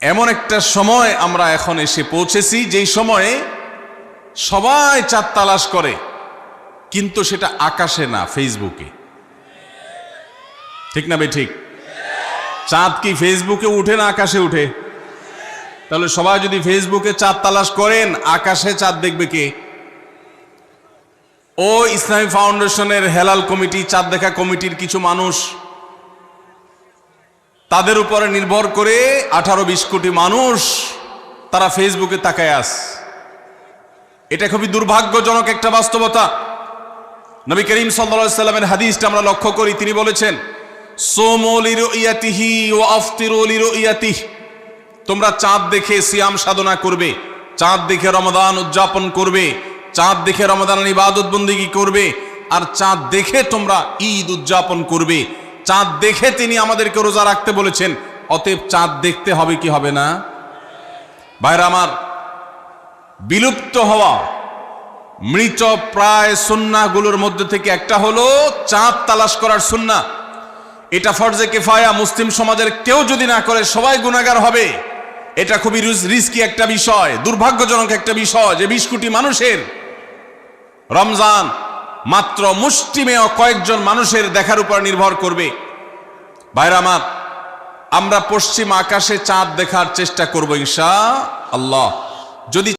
এমন একটা সময় আমরা এখন এসে পৌঁছেছি যেই সময়ে সবাই চাঁদ তালাশ করে, কিন্তু সেটা আকাশে না, ফেসবুকে। ঠিক না ভাই? ঠিক। চাঁদ কি ফেসবুকে উঠে না আকাশে উঠে? তাহলে সবাই যদি ফেসবুকে চাঁদ তালাশ করেন, আকাশে চাঁদ দেখবে কে? ও ইসলামী ফাউন্ডেশনের হেলাল কমিটি, চাঁদ দেখা কমিটির কিছু মানুষ, তাদের উপরে নির্ভর করে 18-20 কোটি মানুষ তারা ফেসবুকে তাকায় আস। এটা খুবই দুর্ভাগ্যজনক একটা বাস্তবতা। নবী করিম সাল্লাল্লাহু আলাইহি সাল্লামের হাদিসটা আমরা লক্ষ্য করি, তিনি বলেছেন, সুমু লিরুইয়াতিহি ওয়া আফতিরু লিরুইয়াতিহি, তোমরা চাঁদ দেখে সিয়াম সাধনা করবে, চাঁদ দেখে রমাদান উদযাপন করবে, চাঁদ দেখে রমাদানের ইবাদত বন্দেগী করবে, আর চাঁদ দেখে তোমরা ঈদ উদযাপন করবে। চাঁদ দেখে তিনি আমাদেরকে রোজা রাখতে বলেছেন। অতএব চাঁদ দেখতে হবে কি হবে না? ভাইরা আমার, বিলুপ্ত হওয়া মৃত প্রায় সুন্নাহগুলোর মধ্যে থেকে একটা হলো চাঁদ তালাশ করার সুন্নাহ। এটা ফরজে কিফায়া, মুসলিম সমাজের কেউ যদি না করে সবাই গুনাহগার হবে। এটা খুবই রিস্কি একটা বিষয়, দুর্ভাগ্যজনক একটা বিষয় যে 20 কোটি মানুষের রমজান মাত্র মুষ্টিমেয় কয়েকজন মানুষের দেখার উপর নির্ভর করবে। ভাইরা আমার, আমরা পশ্চিম আকাশে চাঁদ দেখার চেষ্টা করব ইনশাআল্লাহ। যদি